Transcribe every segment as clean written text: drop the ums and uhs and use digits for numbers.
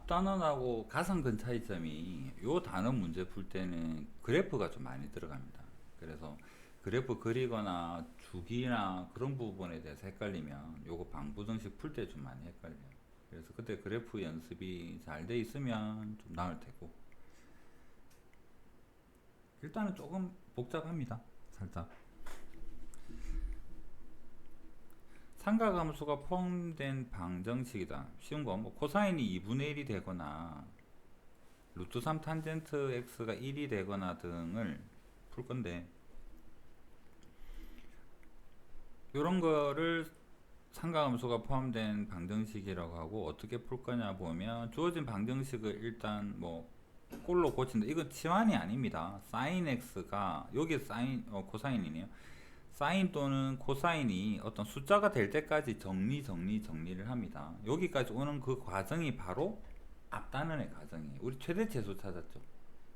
앞단원하고 가상근 차이점이 요 단원 문제 풀 때는 그래프가 좀 많이 들어갑니다. 그래서 그래프 그리거나 주기나 그런 부분에 대해서 헷갈리면 요거 방부정식 풀 때 좀 많이 헷갈려요. 그래서 그때 그래프 연습이 잘 돼 있으면 좀 나을 테고, 일단은 조금 복잡합니다. 살짝 삼각함수가 포함된 방정식이다. 쉬운 거 뭐 코사인이 2분의 1이 되거나 루트 3 탄젠트 x가 1이 되거나 등을 풀 건데, 이런 거를 삼각함수가 포함된 방정식이라고 하고, 어떻게 풀 거냐 보면 주어진 방정식을 일단 뭐 꼴로 고친다. 이건 치환이 아닙니다. 사인 x가 여기 사인 코사인이네요. 사인 또는 코사인이 어떤 숫자가 될 때까지 정리를 합니다. 여기까지 오는 그 과정이 바로 앞단원의 과정이에요. 우리 최대치수 찾았죠.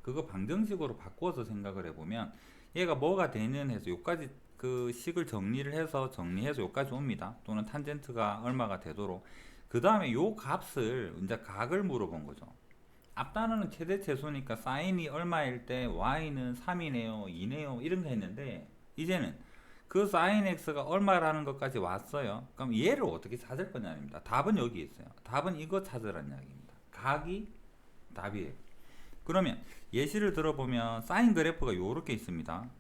그거 방정식으로 바꿔서 생각을 해보면 얘가 뭐가 되는 해서 요까지 그 식을 정리해서 요까지 옵니다. 또는 탄젠트가 얼마가 되도록. 그 다음에 요 값을 이제 각을 물어본 거죠. 앞단원은 최대치수니까 사인이 얼마일 때 y는 3이네요 2네요 이런 거 했는데, 이제는 그 sin x가 얼마라는 것까지 왔어요. 그럼 얘를 어떻게 찾을 거냐입니다. 답은 여기 있어요. 답은 이거 찾으라는 이야기입니다. 각이 답이에요. 그러면 예시를 들어보면 사인 그래프가 요렇게 있습니다.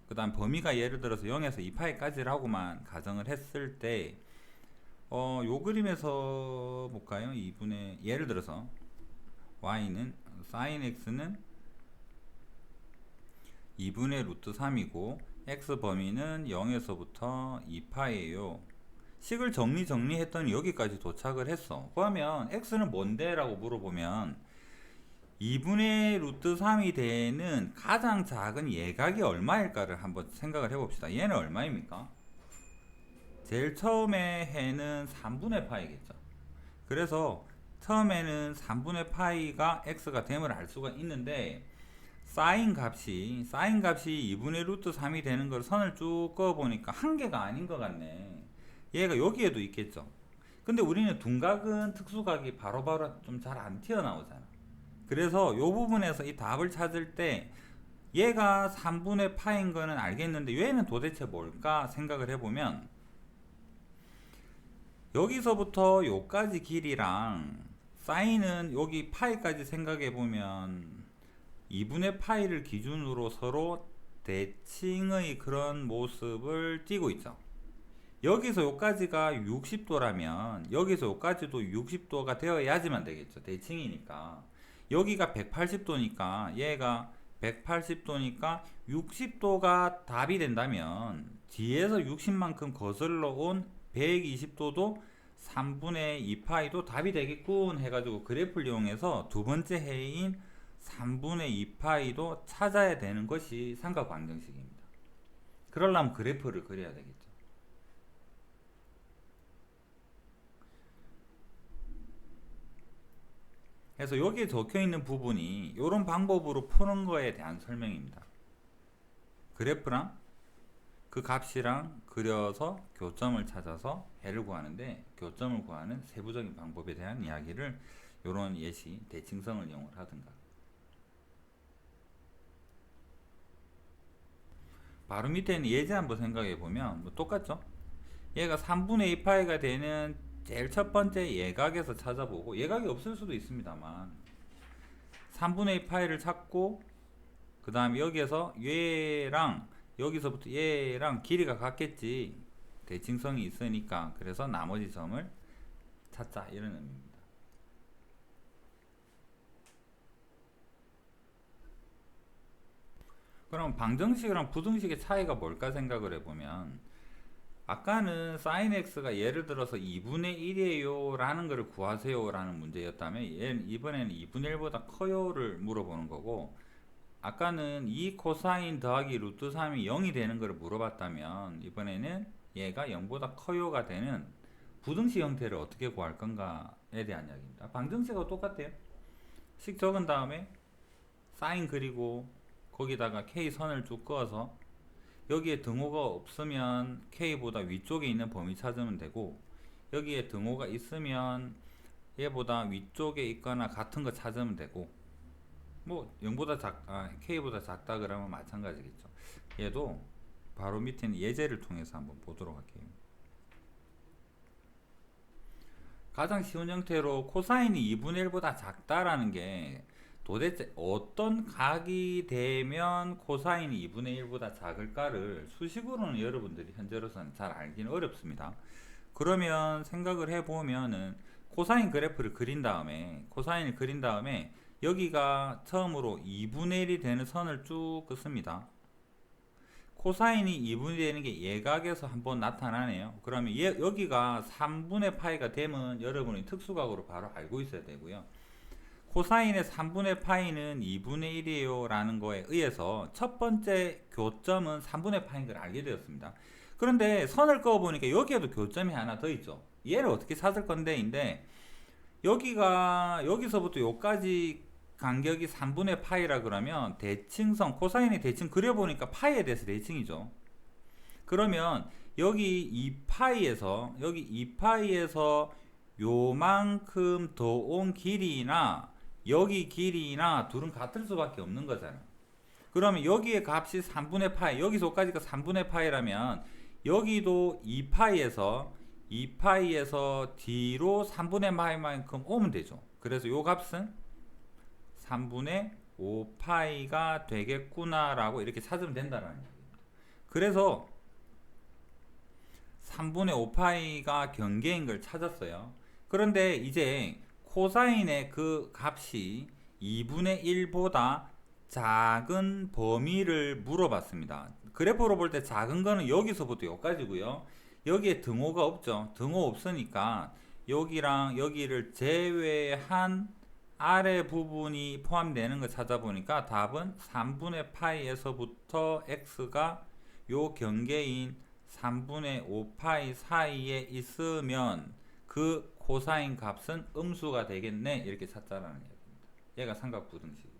그 다음 범위가 예를 들어서 0에서 2파이까지라고만 가정을 했을 때, 요 그림에서 볼까요? 2분의 예를 들어서 y는 sin x는 2분의 루트 3이고 x 범위는 0에서부터 2파예요. 식을 정리했더니 여기까지 도착을 했어. 그러면 x는 뭔데? 라고 물어보면 2분의 루트 3이 되는 가장 작은 예각이 얼마일까를 한번 생각을 해봅시다. 얘는 얼마입니까? 제일 처음에 해는 3분의 파이겠죠. 그래서 처음에는 3분의 파이가 x가 됨을 알 수가 있는데, 사인 값이 2분의 루트 3이 되는 걸 선을 쭉 그어보니까 한 개가 아닌 것 같네. 얘가 여기에도 있겠죠. 근데 우리는 둔각은 특수각이 바로바로 좀 잘 안 튀어나오잖아. 그래서 이 부분에서 이 답을 찾을 때 얘가 3분의 파인 거는 알겠는데 얘는 도대체 뭘까 생각을 해보면, 여기서부터 요까지 길이랑 사인은 여기 파이까지 생각해보면 2분의 파이를 기준으로 서로 대칭의 그런 모습을 띠고 있죠. 여기서 여기까지가 60도라면 여기서 여기까지도 60도가 되어야지만 되겠죠. 대칭이니까. 여기가 180도니까 얘가 180도니까 60도가 답이 된다면 뒤에서 60만큼 거슬러 온 120도도 3분의 2파이도 답이 되겠군 해가지고 그래프를 이용해서 두 번째 해인 3분의 2파이도 찾아야 되는 것이 삼각 방정식입니다. 그러려면 그래프를 그려야 되겠죠. 그래서 여기에 적혀 있는 부분이 이런 방법으로 푸는 거에 대한 설명입니다. 그래프랑 그 값이랑 그려서 교점을 찾아서 해를 구하는데, 교점을 구하는 세부적인 방법에 대한 이야기를 이런 예시, 대칭성을 이용을 하든가. 바로 밑에는 예제 한번 생각해 보면 뭐 똑같죠? 얘가 3분의 2파이가 되는 제일 첫 번째 예각에서 찾아보고, 예각이 없을 수도 있습니다만 3분의 2파이를 찾고, 그 다음에 여기에서 얘랑 여기서부터 얘랑 길이가 같겠지, 대칭성이 있으니까. 그래서 나머지 점을 찾자 이런 의미입니다. 그럼 방정식이랑 부등식의 차이가 뭘까 생각을 해보면, 아까는 sin x가 예를 들어서 2분의 1이에요 라는 것을 구하세요 라는 문제였다면, 이번에는 2분의 1보다 커요를 물어보는 거고, 아까는 2 코사인 더하기 루트 3이 0이 되는 것을 물어봤다면 이번에는 얘가 0보다 커요가 되는 부등식 형태를 어떻게 구할 건가에 대한 이야기입니다. 방정식하고 똑같아요. 식 적은 다음에 사인 그리고 거기다가 k 선을 쭉 그어서 여기에 등호가 없으면 k보다 위쪽에 있는 범위 찾으면 되고, 여기에 등호가 있으면 얘보다 위쪽에 있거나 같은 거 찾으면 되고, 뭐 0보다 K보다 작다 그러면 마찬가지겠죠. 얘도 바로 밑에 있는 예제를 통해서 한번 보도록 할게요. 가장 쉬운 형태로 코사인이 2분의 1보다 작다라는 게 도대체 어떤 각이 되면 코사인이 2분의 1보다 작을까를 수식으로는 여러분들이 현재로서는 잘 알기는 어렵습니다. 그러면 생각을 해보면은 코사인 그래프를 그린 다음에 코사인을 그린 다음에 여기가 처음으로 2분의 1이 되는 선을 쭉 긋습니다. 코사인이 2분이 되는 게 예각에서 한번 나타나네요. 그러면 여기가 3분의 파이가 되면 여러분이 특수각으로 바로 알고 있어야 되고요. 코사인의 3분의 파이는 2분의 1이에요 라는 거에 의해서 첫 번째 교점은 3분의 파이인 걸 알게 되었습니다. 그런데 선을 그어보니까 여기에도 교점이 하나 더 있죠. 얘를 어떻게 찾을 건데인데, 여기서부터 여기까지 간격이 3분의 파이라 그러면 대칭선, 코사인의 대칭 그려보니까 파이에 대해서 대칭이죠. 그러면 여기 2파이에서 요만큼 더 온 길이나 여기 길이나 둘은 같을 수밖에 없는 거잖아요. 그러면 여기의 값이 3분의 파이, 여기서까지가 3분의 파이라면 여기도 2파이에서 뒤로 3분의 파이만큼 오면 되죠. 그래서 요 값은 3분의 5파이가 되겠구나 라고 이렇게 찾으면 된다는 얘기입니다. 그래서 3분의 5파이가 경계인 걸 찾았어요. 그런데 이제 코사인의 그 값이 2분의 1보다 작은 범위를 물어봤습니다. 그래프로 볼 때 작은 거는 여기서부터 여기까지고요. 여기에 등호가 없죠. 등호 없으니까 여기랑 여기를 제외한 아래 부분이 포함되는 거 찾아보니까 답은 3분의 파이에서부터 x가 요 경계인 3분의 5파이 사이에 있으면 그 코사인 값은 음수가 되겠네, 이렇게 찾자라는 얘기입니다. 얘가 삼각부등식.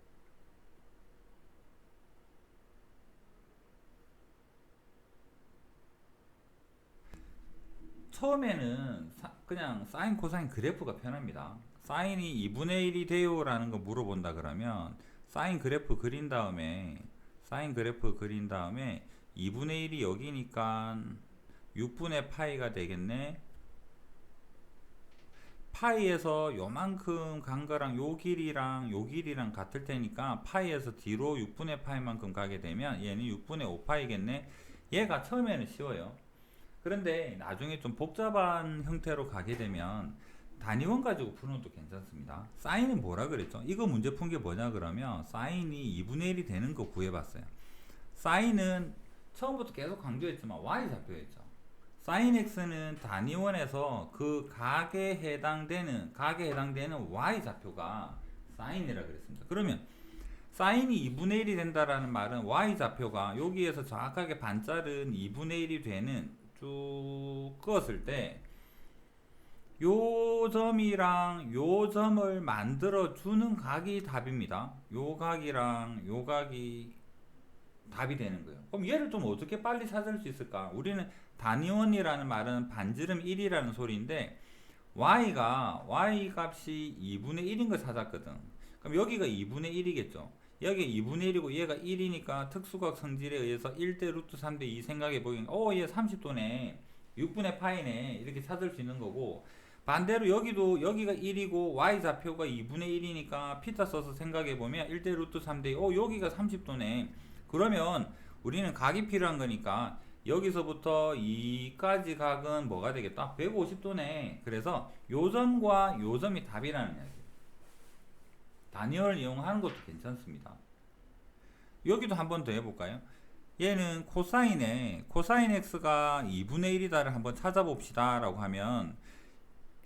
처음에는 그냥 사인 코사인 그래프가 편합니다. 사인이 2분의 1이 돼요 라는 거 물어본다 그러면 사인 그래프 그린 다음에 2분의 1이 여기니까 6분의 파이가 되겠네. 파이에서 요만큼 간 거랑 요 길이랑 같을 테니까 파이에서 뒤로 6분의 파이만큼 가게 되면 얘는 6분의 5파이겠네. 얘가 처음에는 쉬워요. 그런데 나중에 좀 복잡한 형태로 가게 되면 단위원 가지고 푸는 것도 괜찮습니다. 사인은 뭐라 그랬죠? 이거 문제 푼 게 뭐냐 그러면 사인이 2분의 1이 되는 거 구해봤어요. 사인은 처음부터 계속 강조했지만 y좌표였죠. 사인 x는 단위원에서 그 각에 해당되는 y좌표가 사인이라 그랬습니다. 그러면 사인이 2분의 1이 된다라는 말은 y좌표가 여기에서 정확하게 반자른 2분의 1이 되는 쭉 그었을 때 요 점이랑 요 점을 만들어 주는 각이 답입니다. 요 각이랑 요 각이 답이 되는 거예요. 그럼 얘를 좀 어떻게 빨리 찾을 수 있을까? 우리는 단위원이라는 말은 반지름 1이라는 소리인데 y 값이 2분의 1인 걸 찾았거든. 그럼 여기가 2분의 1이겠죠. 여기 2분의 1이고 얘가 1이니까 특수각 성질에 의해서 1대 루트 3대 2 생각해 보기엔 얘 30도네 6분의 파이네 이렇게 찾을 수 있는 거고, 반대로 여기가 1이고 y좌표가 2분의 1이니까 피타 써서 생각해 보면 1대 루트 3대 2 여기가 30도네. 그러면 우리는 각이 필요한 거니까 여기서부터 2까지 각은 뭐가 되겠다? 150도네. 그래서 요 점과 요 점이 답이라는 이야기예요. 단위원을 이용하는 것도 괜찮습니다. 여기도 한 번 더 해볼까요? 얘는 코사인 x가 2분의 1이다를 한번 찾아봅시다 라고 하면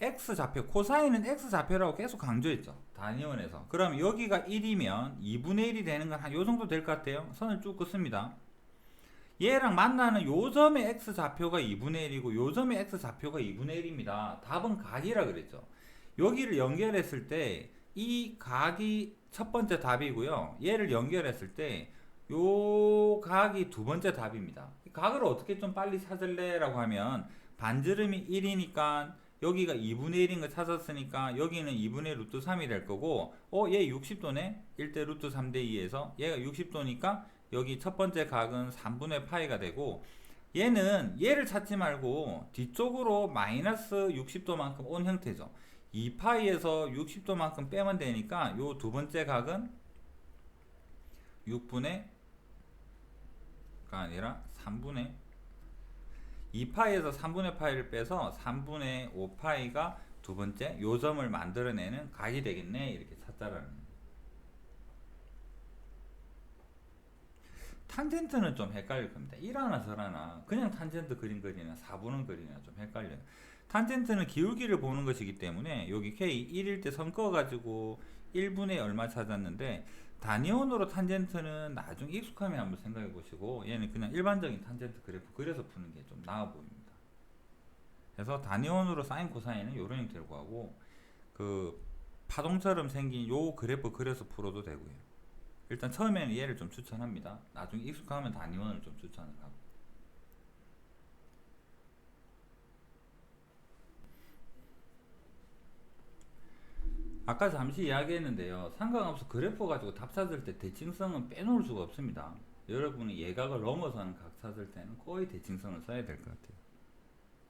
x좌표, 코사인은 x좌표라고 계속 강조했죠. 단위원에서. 그럼 여기가 1이면 2분의 1이 되는 건 한 요 정도 될 것 같아요. 선을 쭉 긋습니다. 얘랑 만나는 요 점의 x좌표가 2분의 1이고 요 점의 x좌표가 2분의 1입니다. 답은 각이라 그랬죠. 여기를 연결했을 때 이 각이 첫 번째 답이고요. 얘를 연결했을 때 요 각이 두 번째 답입니다. 각을 어떻게 좀 빨리 찾을래? 라고 하면 반지름이 1이니까 여기가 2분의 1인 거 찾았으니까 여기는 2분의 루트 3이 될 거고, 얘 60도네? 1대 루트 3대 2에서 얘가 60도니까 여기 첫 번째 각은 3분의 파이가 되고, 얘를 찾지 말고 뒤쪽으로 마이너스 60도만큼 온 형태죠. 2파이에서 60도만큼 빼면 되니까 요 두 번째 각은 6분의 가 아니라 3분의 2파이에서 3분의 파이를 빼서 3분의 5파이가 두 번째 요 점을 만들어내는 각이 되겠네, 이렇게 찾자라는 거예요. 탄젠트는 좀 헷갈릴 겁니다. 1하나 저하나 그냥 탄젠트 그림 그리나 4분원 그리나 좀 헷갈려요. 탄젠트는 기울기를 보는 것이기 때문에 여기 K 1일 때 선 그어가지고 1분의 얼마 찾았는데, 단위원으로 탄젠트는 나중에 익숙하면 한번 생각해 보시고, 얘는 그냥 일반적인 탄젠트 그래프 그려서 푸는 게 좀 나아 보입니다. 그래서 단위원으로 사인 코사인은 이런 형태를 구하고, 그 파동처럼 생긴 요 그래프 그려서 풀어도 되고요. 일단 처음에는 얘를 좀 추천합니다. 나중에 익숙하면 단위원을 좀 추천을 하고. 아까 잠시 이야기했는데요, 삼각함수 그래프 가지고 답 찾을 때 대칭성은 빼놓을 수가 없습니다. 여러분이 예각을 넘어서는 각 찾을 때는 거의 대칭성을 써야 될 것 같아요.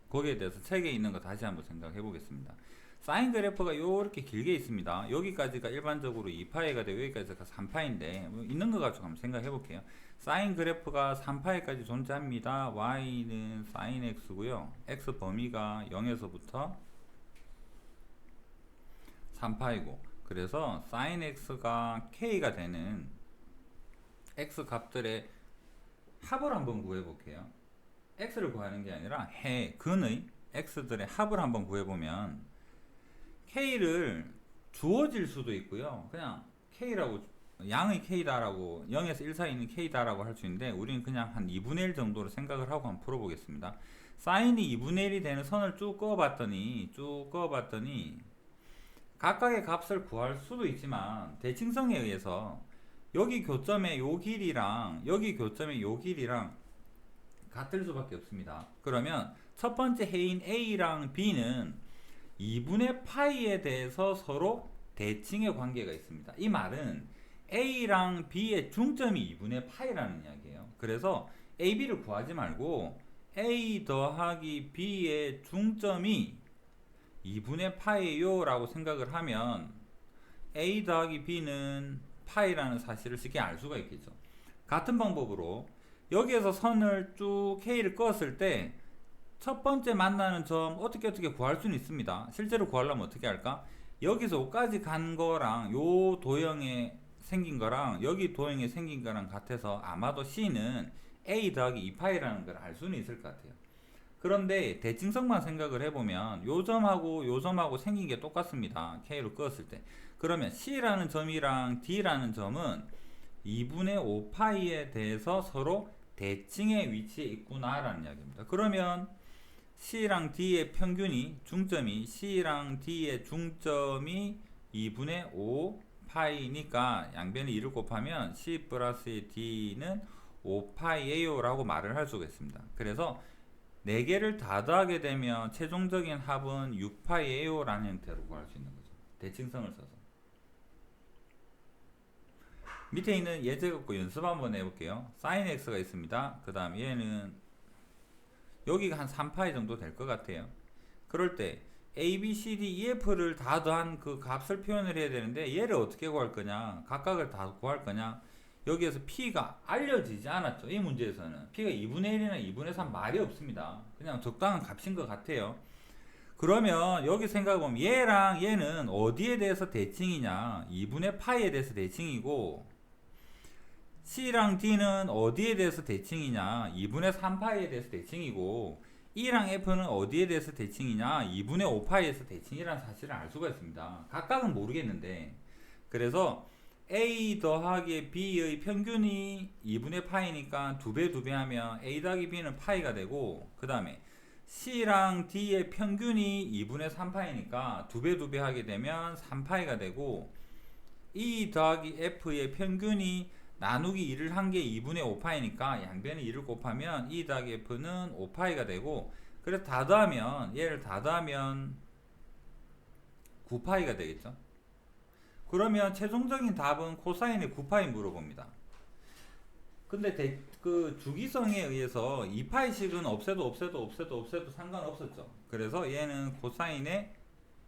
거기에 대해서 책에 있는 거 다시 한번 생각해 보겠습니다. 사인 그래프가 요렇게 길게 있습니다. 여기까지가 일반적으로 2파이가 되고 여기까지가 3파인데 있는 거 가지고 한번 생각해 볼게요. 사인 그래프가 3파이까지 존재합니다. y는 sin x고요. x 범위가 0에서부터 3파이고, 그래서 sin x가 k가 되는 x 값들의 합을 한번 구해 볼게요. x를 구하는 게 아니라 근의 x들의 합을 한번 구해 보면 k를 주어질 수도 있고요, 그냥 k라고, 양의 k다라고, 0에서 1 사이 있는 k다라고 할 수 있는데, 우리는 그냥 한 2분의 1 정도로 생각을 하고 한번 풀어 보겠습니다. 사인이 2분의 1이 되는 선을 쭉 그어 봤더니 각각의 값을 구할 수도 있지만 대칭성에 의해서 여기 교점의 요 길이랑 여기 교점의 요 길이랑 같을 수밖에 없습니다. 그러면 첫 번째 해인 A랑 B는 2분의 파이에 대해서 서로 대칭의 관계가 있습니다. 이 말은 A랑 B의 중점이 2분의 파이라는 이야기예요. 그래서 AB를 구하지 말고 A 더하기 B의 중점이 2분의 파이요 라고 생각을 하면 A 더하기 B는 파이라는 사실을 쉽게 알 수가 있겠죠. 같은 방법으로 여기에서 선을 쭉 K를 그었을 때 첫 번째 만나는 점 어떻게 구할 수는 있습니다. 실제로 구하려면 어떻게 할까? 여기서 여기까지 간 거랑 요 도형에 생긴 거랑 여기 도형에 생긴 거랑 같아서 아마도 C는 A 더하기 2파이라는 걸 알 수는 있을 것 같아요. 그런데 대칭성만 생각을 해보면 요 점하고 생긴 게 똑같습니다. K로 그었을 때. 그러면 C라는 점이랑 D라는 점은 2분의 5파이에 대해서 서로 대칭의 위치에 있구나라는 이야기입니다. 그러면 C랑 D의 평균이, 중점이, C랑 D의 중점이 2분의 5파이니까 양변에 2를 곱하면 C 플러스 D는 5파이에요 라고 말을 할 수가 있습니다. 그래서 4개를 다 더하게 되면 최종적인 합은 6파이에요 라는 형태로 구할 수 있는 거죠. 대칭성을 써서. 밑에 있는 예제 갖고 연습 한번 해볼게요. sin x가 있습니다. 그 다음 얘는 여기가 한 3파이 정도 될 것 같아요. 그럴 때 a, b, c, d, e, f를 다 더한 그 값을 표현을 해야 되는데 얘를 어떻게 구할 거냐, 각각을 다 구할 거냐. 여기에서 P가 알려지지 않았죠. 이 문제에서는 P가 2분의 1이나 2분의 3 말이 없습니다. 그냥 적당한 값인 것 같아요. 그러면 여기 생각해보면 얘랑 얘는 어디에 대해서 대칭이냐, 2분의 파이에 대해서 대칭이고, C랑 D는 어디에 대해서 대칭이냐, 2분의 3파이에 대해서 대칭이고, E랑 F는 어디에 대해서 대칭이냐, 2분의 5파이에서 대칭이라는 사실을 알 수가 있습니다. 각각은 모르겠는데. 그래서 A 더하기 B의 평균이 2분의 파이니까 2배 하면 A 더하기 B는 파이가 되고, 그 다음에 C랑 D의 평균이 2분의 3파이니까 2배 하게 되면 3파이가 되고, E 더하기 F의 평균이 나누기 2를 한 게 2분의 5파이니까 양변에 2를 곱하면 E 더하기 F는 5파이가 되고, 그래서 다 더하면 얘를 다 더하면 9파이가 되겠죠. 그러면 최종적인 답은 코사인의 9파이 물어봅니다. 근데 그 주기성에 의해서 2파이씩은 없애도 상관없었죠. 그래서 얘는 코사인의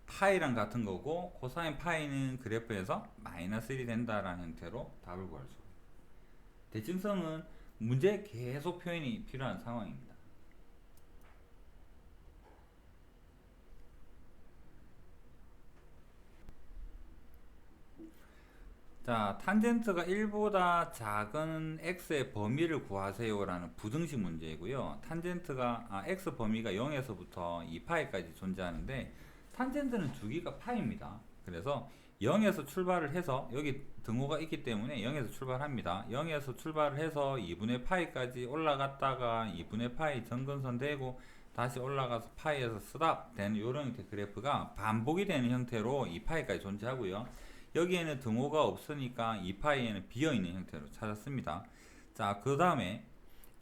파이랑 같은 거고, 코사인 파이는 그래프에서 마이너스 1이 된다라는 형태로 답을 구할 수 있어요. 대칭성은 문제에 계속 표현이 필요한 상황입니다. 자, 탄젠트가 1보다 작은 x의 범위를 구하세요라는 부등식 문제이고요. x 범위가 0에서부터 2파이까지 존재하는데, 탄젠트는 주기가 파입니다. 그래서 0에서 출발을 해서, 여기 등호가 있기 때문에 0에서 출발합니다. 0에서 출발을 해서 2분의 파이까지 올라갔다가 2분의 파이 정근선 되고 다시 올라가서 파이에서 스탑 되는 이런 형태 그래프가 반복이 되는 형태로 2파이까지 존재하고요. 여기에는 등호가 없으니까 2파이에는 비어있는 형태로 찾았습니다. 자, 그 다음에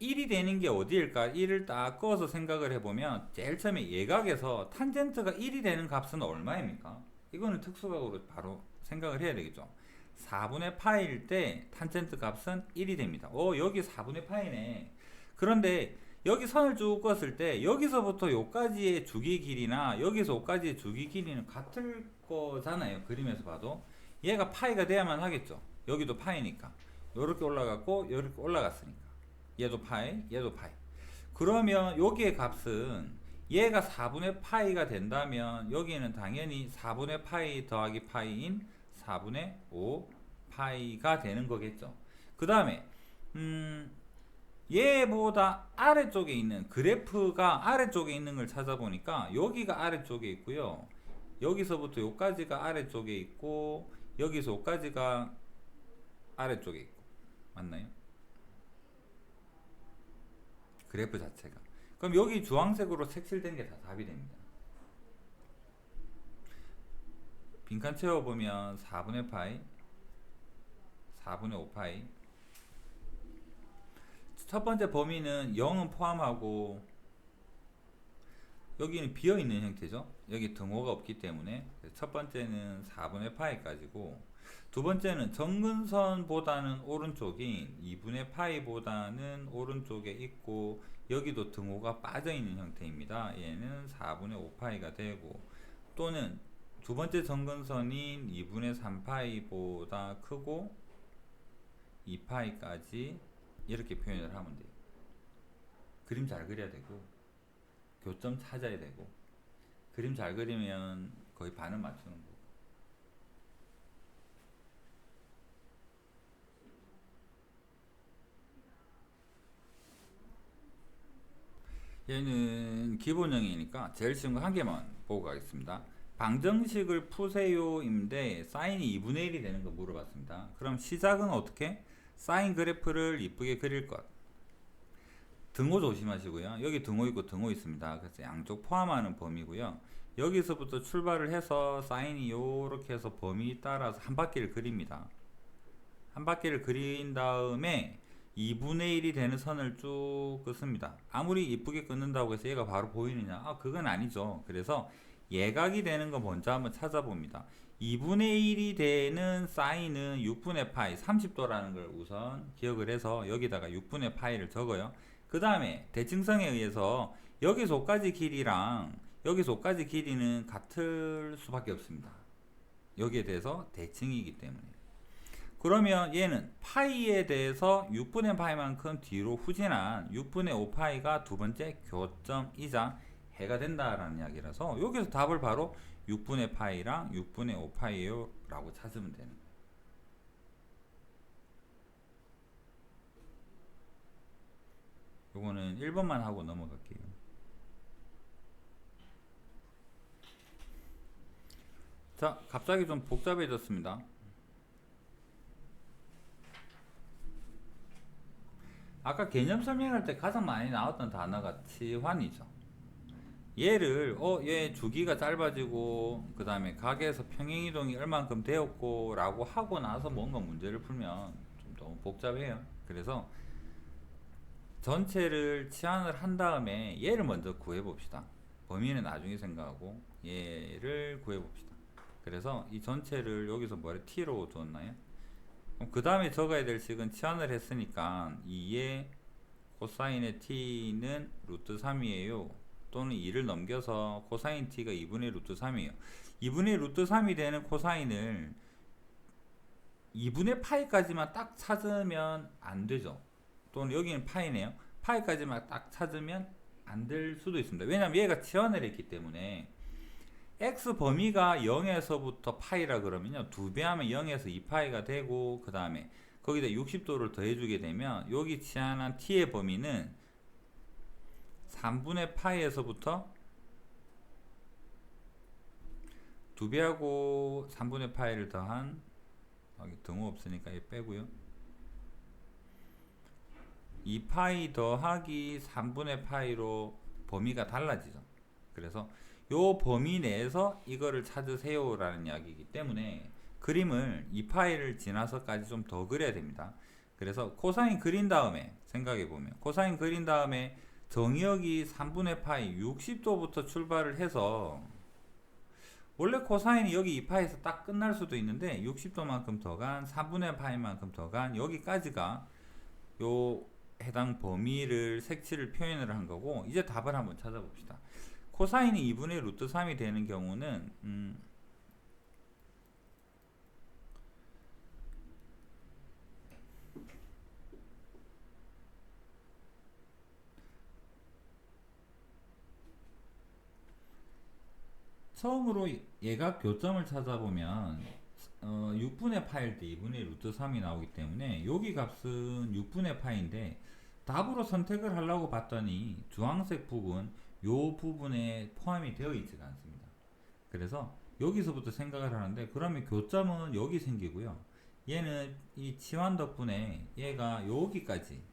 1이 되는 게 어디일까? 1을 딱 꺼서 생각을 해보면 제일 처음에 예각에서 탄젠트가 1이 되는 값은 얼마입니까? 이거는 특수각으로 바로 생각을 해야 되겠죠. 4분의 파이일 때 탄젠트 값은 1이 됩니다. 여기 4분의 파이네. 그런데 여기 선을 쭉 껐을 때 여기서부터 여기까지의 주기 길이나 여기서 여기까지의 주기 길이는 같을 거잖아요. 그림에서 봐도. 얘가 파이가 돼야만 하겠죠. 여기도 파이니까. 요렇게 올라갔고 요렇게 올라갔으니까. 얘도 파이, 얘도 파이. 그러면 여기의 값은 얘가 4분의 파이가 된다면 여기는 당연히 4분의 파이 더하기 파이인 4분의 5 파이가 되는 거겠죠. 그 다음에 얘보다 아래쪽에 있는 그래프가 아래쪽에 있는 걸 찾아보니까 여기가 아래쪽에 있고요. 여기서부터 여기까지가 아래쪽에 있고 여기서 여기까지가 아래쪽에 있고 맞나요? 그래프 자체가. 그럼 여기 주황색으로 색칠된 게 다 답이 됩니다. 빈칸 채워보면 4분의 파이 4분의 5파이 첫 번째 범위는 0은 포함하고 여기는 비어있는 형태죠. 여기 등호가 없기 때문에 첫 번째는 4분의 파이까지고 두 번째는 정근선보다는 오른쪽인 2분의 파이보다는 오른쪽에 있고 여기도 등호가 빠져있는 형태입니다. 얘는 4분의 5파이가 되고 또는 두 번째 정근선인 2분의 3파이보다 크고 2파이까지 이렇게 표현을 하면 돼요. 그림 잘 그려야 되고 교점 찾아야 되고 그림 잘 그리면 거의 반은 맞추는 거고. 얘는 기본형이니까 제일 쉬운 거 한 개만 보고 가겠습니다. 방정식을 푸세요인데 사인이 2분의 1이 되는 거 물어봤습니다. 그럼 시작은 어떻게? 사인 그래프를 이쁘게 그릴 것. 등호 조심하시고요. 여기 등호 있고 등호 있습니다. 그래서 양쪽 포함하는 범위고요. 여기서부터 출발을 해서 사인이 요렇게 해서 범위 따라서 한 바퀴를 그립니다. 한 바퀴를 그린 다음에 2분의 1이 되는 선을 쭉 긋습니다. 아무리 이쁘게 긋는다고 해서 얘가 바로 보이느냐? 그건 아니죠. 그래서 예각이 되는 거 먼저 한번 찾아봅니다. 2분의 1이 되는 사인은 6분의 파이 30도라는 걸 우선 기억을 해서 여기다가 6분의 파이를 적어요. 그 다음에 대칭성에 의해서 여기서 5까지 길이랑 여기서 5까지 길이는 같을 수밖에 없습니다. 여기에 대해서 대칭이기 때문에. 그러면 얘는 파이에 대해서 6분의 파이만큼 뒤로 후진한 6분의 5파이가 두 번째 교점이자 해가 된다라는 이야기라서 여기서 답을 바로 6분의 파이랑 6분의 5파이에요 라고 찾으면 되는 거예요. 요거는 1번만 하고 넘어갈게요. 자, 갑자기 좀 복잡해졌습니다. 아까 개념 설명할 때 가장 많이 나왔던 단어가 치환이죠. 얘를 얘 주기가 짧아지고 그 다음에 각에서 평행이동이 얼만큼 되었고 라고 하고 나서 뭔가 문제를 풀면 좀 너무 복잡해요. 그래서 전체를 치환을 한 다음에 얘를 먼저 구해 봅시다. 범위는 나중에 생각하고 얘를 구해 봅시다. 그래서 이 전체를 여기서 뭐래 t로 줬나요? 그 다음에 적어야 될 식은 치환을 했으니까 2의 코사인의 t는 루트 3이에요. 또는 2를 넘겨서 코사인 t가 2분의 루트 3이에요. 2분의 루트 3이 되는 코사인을 2분의 파이까지만 딱 찾으면 안 되죠. 또는 여기는 파이네요. 파이까지만 딱 찾으면 안 될 수도 있습니다. 왜냐면 얘가 치환을 했기 때문에 x 범위가 0에서부터 파이라 그러면요, 2배 하면 0에서 2파이가 되고, 그 다음에 거기다 60도를 더해주게 되면 여기 치환한 t의 범위는 3분의 파이에서부터 2배하고 3분의 파이를 더한, 등호 없으니까 얘 빼고요, 2파이 더하기 3분의 파이로 범위가 달라지죠. 그래서 요 범위 내에서 이거를 찾으세요 라는 이야기이기 때문에 그림을 2파이를 지나서까지 좀 더 그려야 됩니다. 그래서 코사인 그린 다음에 생각해보면, 코사인 그린 다음에 정의역이 3분의 파이 60도부터 출발을 해서, 원래 코사인이 여기 2파이에서 딱 끝날 수도 있는데 60도만큼 더 간 3분의 파이만큼 더 간 여기까지가 요 해당 범위를 색칠을 표현을 한 거고, 이제 답을 한번 찾아봅시다. 코사인이 2분의 루트 3이 되는 경우는 처음으로 얘가 교점을 찾아보면 6분의 파일 때 2분의 루트 3이 나오기 때문에 여기 값은 6분의 파인데, 답으로 선택을 하려고 봤더니 주황색 부분, 요 부분에 포함이 되어 있지가 않습니다. 그래서 여기서부터 생각을 하는데, 그러면 교점은 여기 생기고요, 얘는 이 치환 덕분에 얘가 여기까지가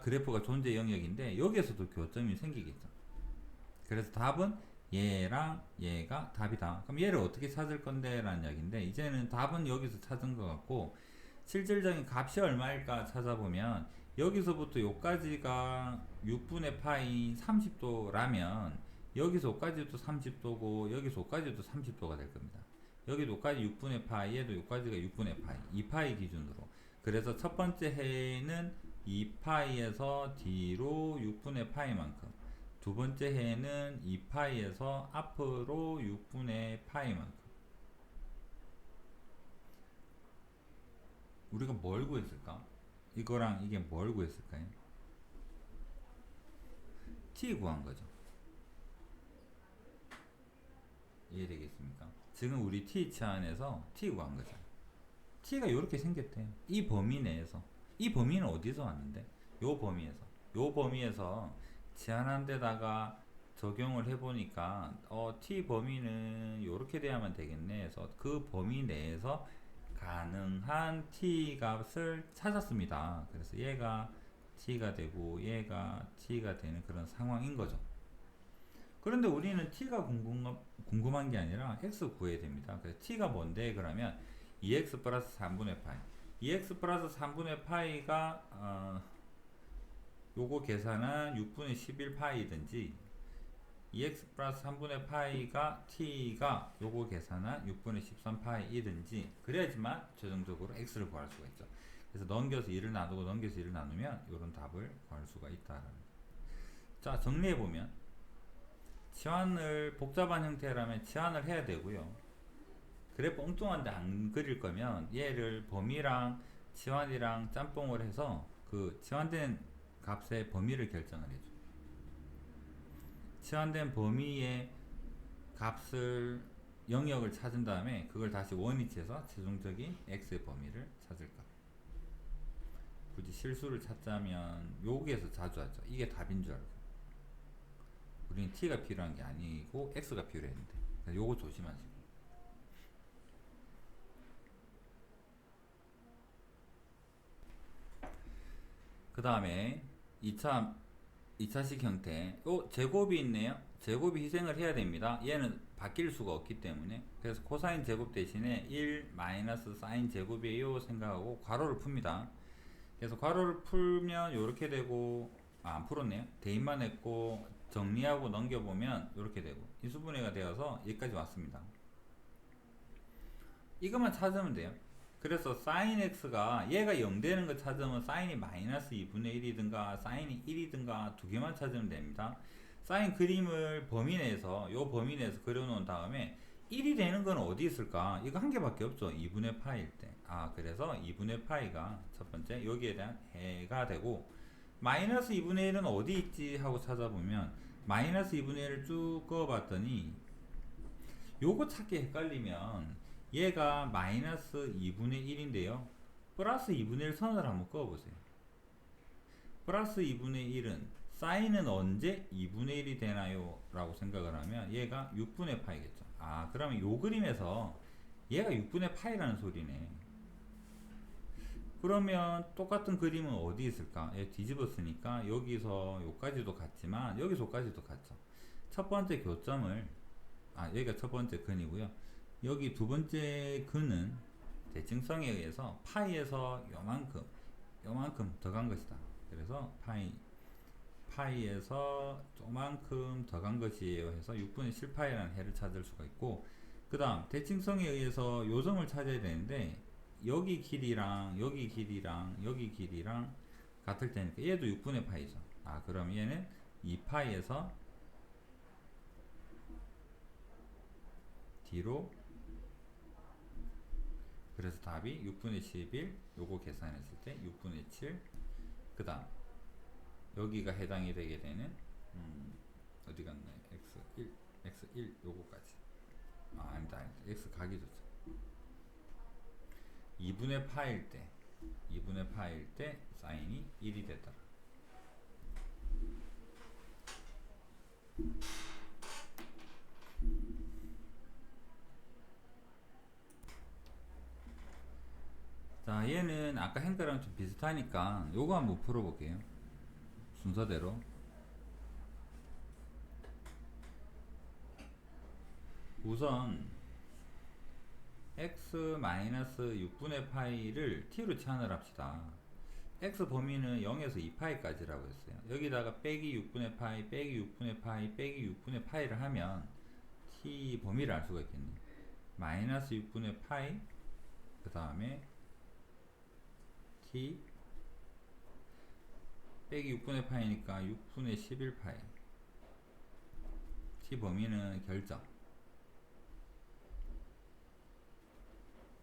그래프가 존재 영역인데 여기에서도 교점이 생기겠죠. 그래서 답은 얘랑 얘가 답이다. 그럼 얘를 어떻게 찾을 건데 라는 이야기인데, 이제는 답은 여기서 찾은 것 같고, 실질적인 값이 얼마일까 찾아보면 여기서부터 여기까지가 6분의 파이 30도라면 여기서 여기까지도 30도고 여기서 여기까지도 30도가 될 겁니다. 여기도 여기까지 6분의 파이, 얘도 여기까지가 6분의 파이, 2파이 기준으로. 그래서 첫 번째 해는 2파이에서 뒤로 6분의 파이만큼, 두 번째 해는 2파이에서 앞으로 6분의 파이만큼. 우리가 뭘 구했을까? 이거랑 이게 뭘 구했을까요? t 구한 거죠. 이해되겠습니까? 지금 우리 t 치환에서 t 구한 거죠. t가 이렇게 생겼대요. 이 범위 내에서. 이 범위는 어디서 왔는데? 요 범위에서. 요 범위에서 치환한 데다가 적용을 해보니까 t 범위는 이렇게 돼야만 되겠네 해서 그 범위 내에서 가능한 t 값을 찾았습니다. 그래서 얘가 t가 되고 얘가 t가 되는 그런 상황인 거죠. 그런데 우리는 t가 궁금한 게 아니라 x 구해야 됩니다. 그래서 t가 뭔데? 그러면 2x 플러스 3분의 파이, 2x 플러스 3분의 파이가 요거 계산한 6분의 11파이든지 2x 플러스 3분의 파이가 t가 요거 계산한 6분의 13파이이든지 그래야지만 최종적으로 x를 구할 수가 있죠. 그래서 넘겨서 2를 나누고 넘겨서 2를 나누면 이런 답을 구할 수가 있다라는. 자, 정리해보면 치환을 복잡한 형태라면 치환을 해야 되고요. 그래프 엉뚱한데 안 그릴 거면 얘를 범위랑 치환이랑 짬뽕을 해서 그 치환된 값의 범위를 결정을 해줘. 치환된 범위의 값을 영역을 찾은 다음에 그걸 다시 원위치해서 최종적인 x의 범위를 찾을까. 굳이 실수를 찾자면 여기에서 자주 하죠. 이게 답인 줄 알고. 우리는 t가 필요한 게 아니고 x가 필요했는데. 요거 조심하시고. 그 다음에 2차식 형태. 제곱이 있네요. 제곱이 희생을 해야 됩니다. 얘는 바뀔 수가 없기 때문에. 그래서 코사인 제곱 대신에 1 마이너스 사인 제곱이에요 생각하고 괄호를 풉니다. 그래서 괄호를 풀면 이렇게 되고, 안 풀었네요. 대입만 했고 정리하고 넘겨보면 이렇게 되고 인수분해가 되어서 여기까지 왔습니다. 이것만 찾으면 돼요. 그래서 sin x가 얘가 0 되는 거 찾으면 사인이 마이너스 2분의 1이든가 사인이 1이든가 두 개만 찾으면 됩니다. 사인 그림을 범위 내에서 요 범위 내에서 그려놓은 다음에 1이 되는 건 어디 있을까? 이거 한 개밖에 없죠. 2분의 파일 때. 그래서 2분의 파이가 첫 번째 여기에 대한 해가 되고, 마이너스 2분의 1은 어디 있지 하고 찾아보면 마이너스 2분의 1을 쭉 그어봤더니 요거 찾기 헷갈리면 얘가 마이너스 2분의 1인데요 플러스 2분의 1 선을 한번 그어보세요. 플러스 2분의 1은 사인은 언제 2분의 1이 되나요? 라고 생각을 하면 얘가 6분의 파이겠죠. 그러면 요 그림에서 얘가 6분의 파이라는 소리네. 그러면 똑같은 그림은 어디 있을까? 얘 뒤집었으니까 여기서 요까지도 같지만 여기서까지도 같죠. 첫 번째 교점을, 여기가 첫 번째 근이고요. 여기 두 번째 근은 대칭성에 의해서 파이에서 요만큼 더 간 것이다. 그래서 파이에서 조만큼 더 간 것이에요 해서 6분의 7파이라는 해를 찾을 수가 있고, 그 다음 대칭성에 의해서 요점을 찾아야 되는데 여기 길이랑 여기 길이랑 여기 길이랑 같을 테니까 얘도 6분의 파이죠. 그럼 얘는 2파이에서 D로, 그래서 답이 6분의 11, 요거 계산했을 때 6분의 7, 그 다음 여기가 해당이 되게 되는 어디 갔나요? x1, x1 요거까지. 아닙니다. x 가기 좋죠. 2분의 파일 때 사인이 1이 되더라. 자, 얘는 아까 행거랑 좀 비슷하니까 요거 한번 풀어볼게요. 순서대로. 우선 x-6분의 파이를 t로 치환을 합시다. x 범위는 0에서 2파이까지라고 했어요. 여기다가 빼기 6분의 파이, 빼기 6분의 파이, 빼기 6분의 파이를 하면 t 범위를 알 수가 있겠네. 마이너스 6분의 파이, 그 다음에 t 빼기 6분의 파이니까 6분의 11파이. t 범위는 결정.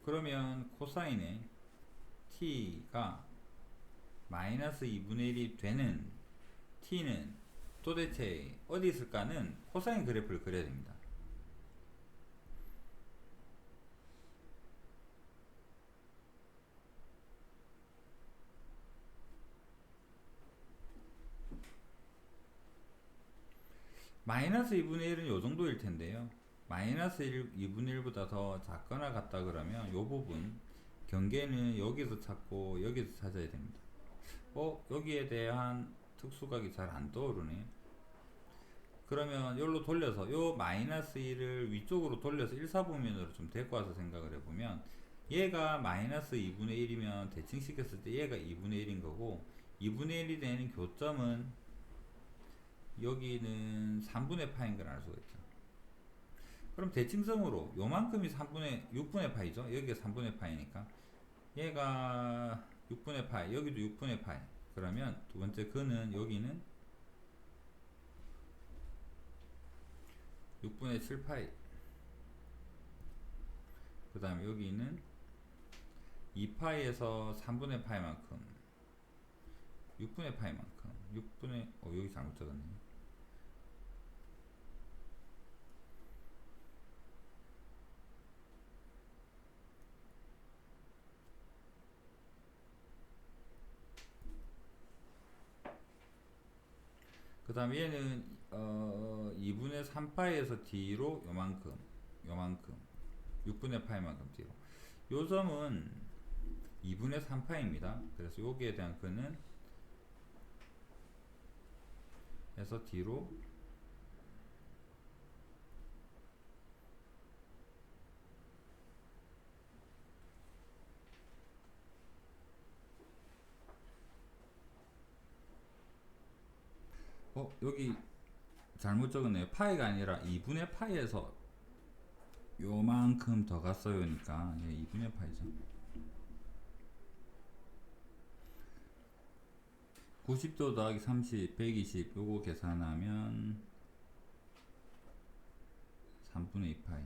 그러면 코사인의 t가 마이너스 2분의 1이 되는 t는 도대체 어디 있을까는 코사인 그래프를 그려야 됩니다. 마이너스 2분의 1은 요 정도일 텐데요. 마이너스 2분의 1보다 더 작거나 같다 그러면 요 부분 경계는 여기서 찾고 여기서 찾아야 됩니다. 여기에 대한 특수각이 잘 안 떠오르네. 그러면 여기로 돌려서 요 마이너스 1을 위쪽으로 돌려서 1사분면으로 좀 데리고 와서 생각을 해보면 얘가 마이너스 2분의 1이면 대칭시켰을 때 얘가 2분의 1인 거고, 2분의 1이 되는 교점은 여기는 3분의 파인 걸 알 수가 있죠. 그럼 대칭성으로 요만큼이 6분의 파이죠. 여기가 3분의 파이니까 얘가 6분의 파이, 여기도 6분의 파이. 그러면 두 번째 근은 여기는 6분의 7파이, 그 다음에 여기는 2파이에서 3분의 파이만큼, 6분의 파이만큼, 여기 잘못 적었네. 그 다음에 얘는 2분의 3파이에서 D로 요만큼 6분의 파이만큼 D로, 요 점은 2분의 3파입니다. 그래서 여기에 대한 근은 해서 D로 여기 잘못 적었네요. 파이가 아니라 2분의 파이에서 요만큼 더 갔어요니까 2분의 파이죠. 90도 더하기 30, 120 요거 계산하면 3분의 2 파이.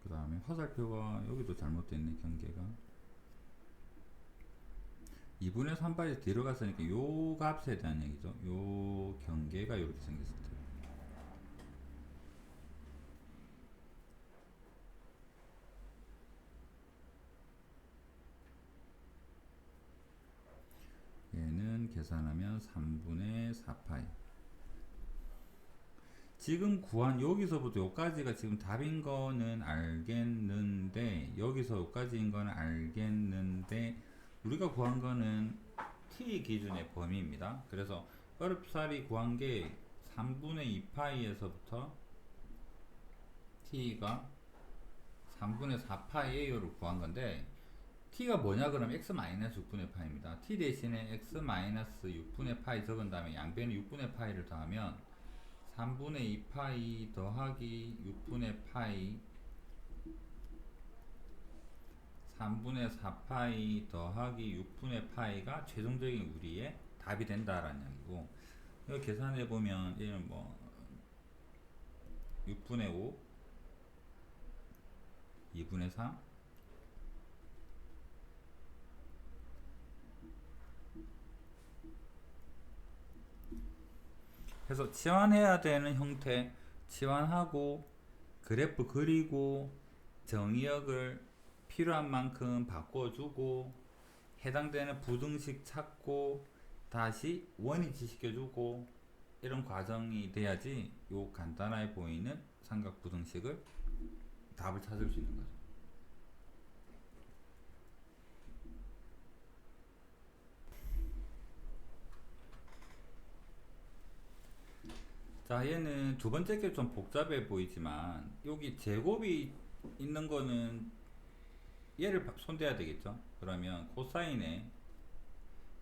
그 다음에 화살표가 여기도 잘못됐네. 경계가 2분의 3파이 뒤로 갔으니까 요 값에 대한 얘기죠. 요 경계가 이렇게 생겼을 때 얘는 계산하면 3분의 4파이. 지금 구한 여기서부터 여기까지가 지금 답인 거는 알겠는데, 여기서 여기까지인 거는 알겠는데, 우리가 구한 거는 t 기준의 범위입니다. 그래서 어렵사리 구한 게 3분의 2파이에서부터 t가 3분의 4파이에요를 구한 건데, t가 뭐냐 그러면 x-6분의 파이입니다. t 대신에 x-6분의 파이 적은 다음에 양변에 6분의 파이를 더하면 3분의 2파이 더하기 6분의 파이 3분의 4파이 더하기 6분의 파이가 최종적인 우리의 답이 된다라는 얘기고, 이거 계산해 보면 얘는 뭐 6분의 5 2분의 3 해서 치환해야 되는 형태 치환하고 그래프 그리고 정의역을 필요한 만큼 바꿔주고 해당되는 부등식 찾고 다시 원위치 시켜주고 이런 과정이 돼야지 요 간단해 보이는 삼각 부등식을 답을 찾을 수 있는 거죠. 자, 얘는 두 번째 게 좀 복잡해 보이지만 여기 제곱이 있는 거는 얘를 손대야 되겠죠. 그러면 코사인의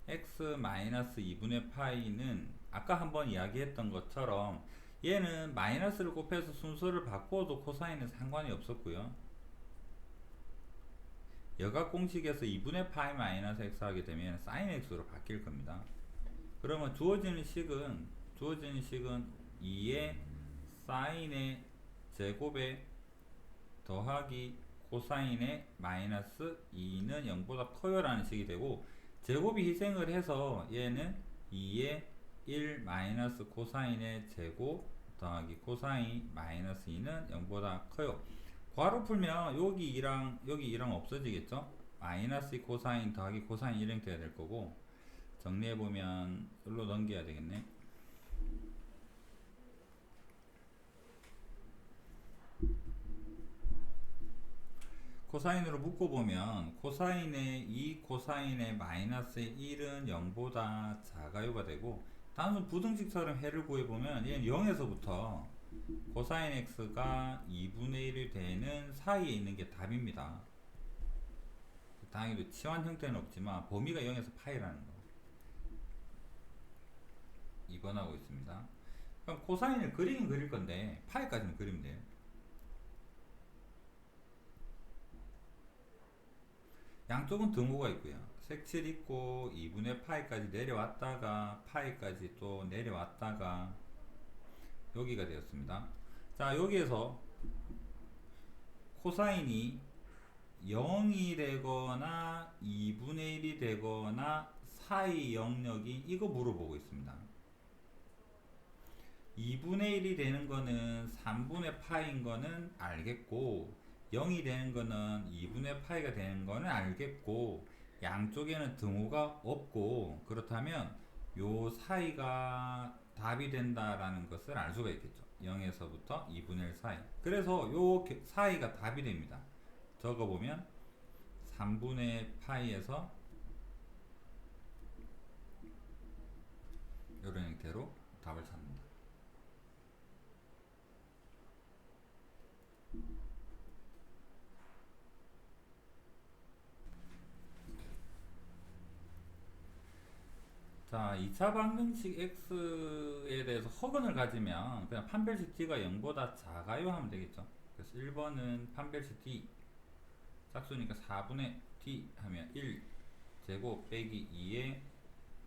x-2분의 파이는 아까 한번 이야기했던 것처럼 얘는 마이너스를 곱해서 순서를 바꿔도 코사인은 상관이 없었고요. 여각 공식에서 2분의 파이 마이너스 x 하게 되면 사인 x로 바뀔 겁니다. 그러면 주어지는 식은 2의 사인의 제곱에 더하기 코사인의 마이너스 2는 0보다 커요 라는 식이 되고, 제곱이 희생을 해서 얘는 2의 1 마이너스 코사인의 제곱 더하기 코사인 마이너스 2는 0보다 커요. 괄호 풀면 여기 2랑 없어지겠죠. 마이너스 2 코사인 더하기 코사인 1행 돼야 될 거고, 정리해보면 여기로 넘겨야 되겠네. 코사인으로 묶어보면 코사인의 2 코사인의 마이너스 1은 0보다 작아요가 되고, 단순 부등식처럼 해를 구해보면 얘는 0에서부터 코사인 x가 2분의 1이 되는 사이에 있는 게 답입니다. 당연히 치환 형태는 없지만 범위가 0에서 파이라는 거 2번하고 있습니다. 그럼 코사인을 그리긴 그릴 건데 파이까지는 그리면 돼요. 양쪽은 등호가 있고요. 색칠 있고 2분의 파이까지 내려왔다가 파이까지 또 내려왔다가 여기가 되었습니다. 자, 여기에서 코사인이 0이 되거나 2분의 1이 되거나 사이 영역이 이거 물어보고 있습니다. 2분의 1이 되는 거는 3분의 파인 거는 알겠고, 0이 되는 거는 2분의 파이가 되는 거는 알겠고, 양쪽에는 등호가 없고, 그렇다면 요 사이가 답이 된다라는 것을 알 수가 있겠죠. 0에서부터 2분의 1 사이. 그래서 요 사이가 답이 됩니다. 적어보면 3분의 파이에서 이런 형태로 답을 찾는다. 자, 2차 방정식 x에 대해서 허근을 가지면 그냥 판별식 d가 0보다 작아요 하면 되겠죠. 그래서 1번은 판별식 d 짝수니까 4분의 d 하면 1 제곱 빼기 2의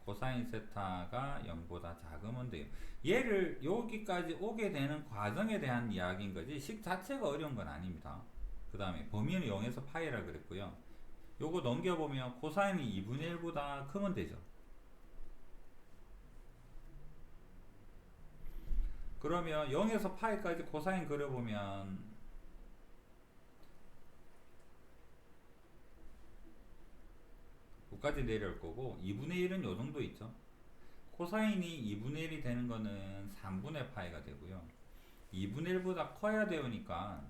코사인 세타가 0보다 작으면 돼요. 얘를 여기까지 오게 되는 과정에 대한 이야기인 거지 식 자체가 어려운 건 아닙니다. 그 다음에 범위는 0에서 파이라 그랬고요. 요거 넘겨보면 코사인이 2분의 1보다 크면 되죠. 그러면 0에서 파이까지 코사인 그려보면 여기까지 내려올 거고 2분의 1은 요 정도 있죠. 코사인이 2분의 1이 되는 거는 3분의 파이가 되고요. 2분의 1보다 커야 되니까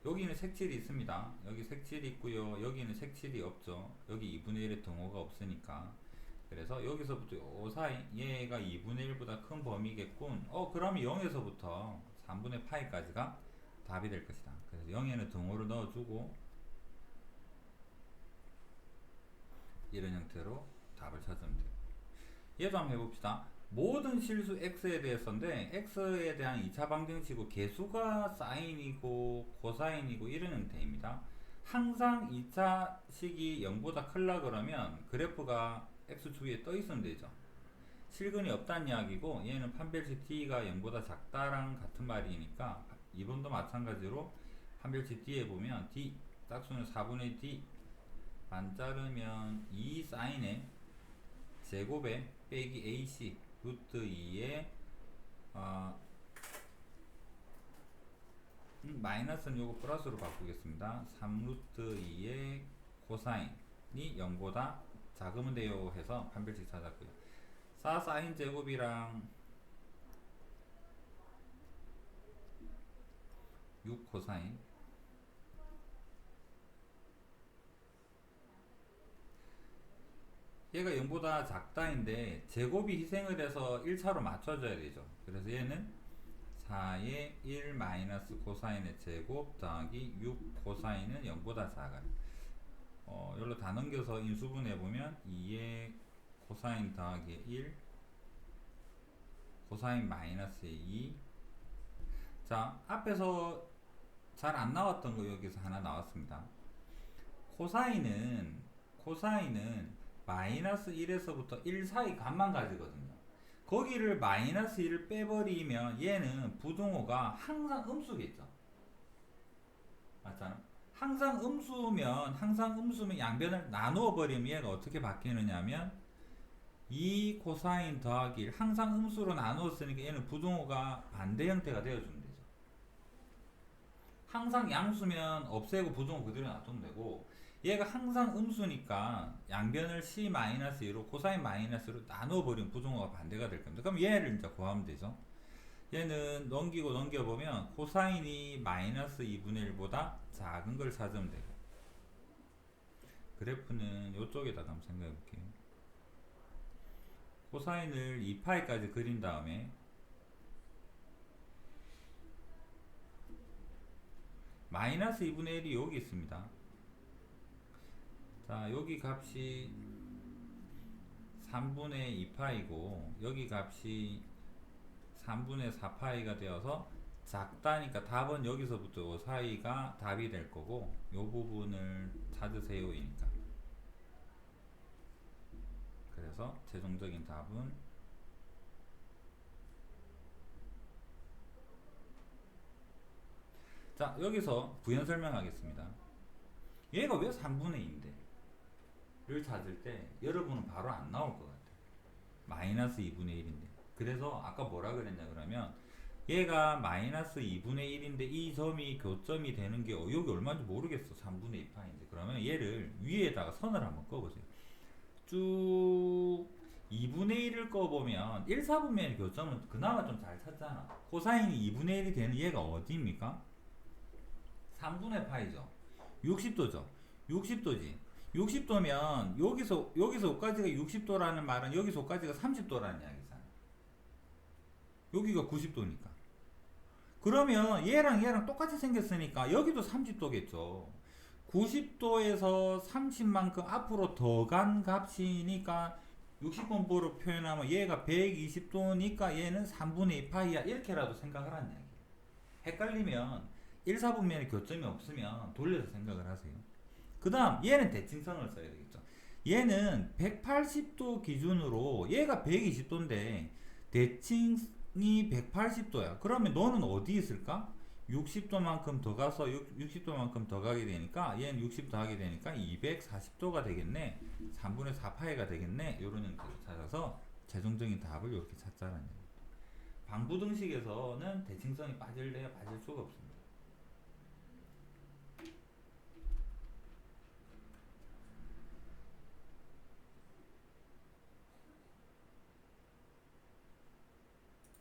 여기는 색칠이 있습니다. 여기 색칠이 있고요. 여기는 색칠이 없죠. 여기 2분의 1의 등호가 없으니까. 그래서 여기서부터 요 사이 얘가 2분의 1보다 큰 범위겠군. 그러면 0에서부터 3분의 파이까지가 답이 될 것이다. 그래서 0에는 등호를 넣어주고 이런 형태로 답을 찾으면 돼요. 얘도 한번 해봅시다. 모든 실수 x에 대해서인데 x에 대한 2차 방정식이고 개수가 사인이고 코사인이고 이런 형태입니다. 항상 2차 식이 0보다 크려 그러면 그래프가 x 주위에 떠 있으면 되죠. 실근이 없다는 이야기고 얘는 판별식 d가 0보다 작다랑 같은 말이니까 2번도 마찬가지로 판별식 d에 보면 d 짝수는 4분의 d 반 자르면 2 사인의 제곱에 빼기 ac 루트 2에 마이너스는 요거 플러스로 바꾸겠습니다. 3 루트 2의 코사인이 0보다 작으면 돼요 해서 판별식 찾았고요. 4 사인 제곱이랑 6 코사인 얘가 0보다 작다인데 제곱이 희생을 해서 1차로 맞춰줘야 되죠. 그래서 얘는 4의 1 마이너스 코사인의 제곱 더하기 6 코사인은 0보다 작아요. 여기로 다 넘겨서 인수분해 보면 2의 코사인 더하기 1 코사인 마이너스의 2. 자, 앞에서 잘 안 나왔던 거 여기서 하나 나왔습니다. 코사인은 마이너스 1에서부터 1 사이 값만 가지거든요. 거기를 마이너스 1을 빼버리면 얘는 부등호가 항상 음수겠죠. 맞잖아. 항상 음수면 양변을 나누어 버리면 얘가 어떻게 바뀌느냐면 2 코사인 더하기 1 항상 음수로 나누었으니까 얘는 부등호가 반대 형태가 되어주면 되죠. 항상 양수면 없애고 부등호 그대로 놔두면 되고 얘가 항상 음수니까 양변을 c-2로 코사인 마이너스로 나눠버리면 부등호가 반대가 될 겁니다. 그럼 얘를 이제 구하면 되죠. 얘는 넘겨보면 코사인이 마이너스 2분의 1보다 작은 걸 찾으면 되고 그래프는 이쪽에다가 한번 생각해 볼게요. 코사인을 2파이까지 그린 다음에 마이너스 2분의 1이 여기 있습니다. 자, 여기 값이 3분의 2파이고 여기 값이 3분의 4파이가 되어서 작다니까 답은 여기서부터 요 사이가 답이 될 거고 요 부분을 찾으세요 이니까. 그래서 최종적인 답은 자, 여기서 부연 설명하겠습니다. 얘가 왜 3분의 2인데 를 찾을 때 여러분은 바로 안 나올 것 같아요. 마이너스 2분의 1인데 그래서 아까 뭐라 그랬냐 그러면 얘가 마이너스 2분의 1인데 이 점이 교점이 되는 게 여기 얼마인지 모르겠어. 3분의 2파인데 그러면 얘를 위에다가 선을 한번 꺼보세요. 쭉 2분의 1을 꺼보면 1, 4분면의 교점은 그나마 좀 잘 찾잖아. 코사인이 2분의 1이 되는 얘가 어디입니까? 3분의 파이죠. 60도죠. 60도지. 60도면 여기서 여기까지가 60도라는 말은 여기서 여기까지가 30도라는 이야기잖아. 여기가 90도니까. 그러면 얘랑 똑같이 생겼으니까 여기도 30도겠죠. 90도에서 30만큼 앞으로 더 간 값이니까 60분보로 표현하면 얘가 120도니까 얘는 3분의 2 파이야 이렇게라도 생각을 하는 이야기예요. 헷갈리면 1, 4분면에 교점이 없으면 돌려서 생각을 하세요. 그 다음 얘는 대칭선을 써야 되겠죠. 얘는 180도 기준으로 얘가 120도인데 대칭이 180도야. 그러면 너는 어디 있을까? 60도만큼 더 가서 60도만큼 더 가게 되니까 얘는 60도 하게 되니까 240도가 되겠네. 3분의 4파이가 되겠네. 이런 형태로 찾아서 최종적인 답을 이렇게 찾자는 얘기예요. 방부등식에서는 대칭선이 빠질래야 빠질 수가 없습니다.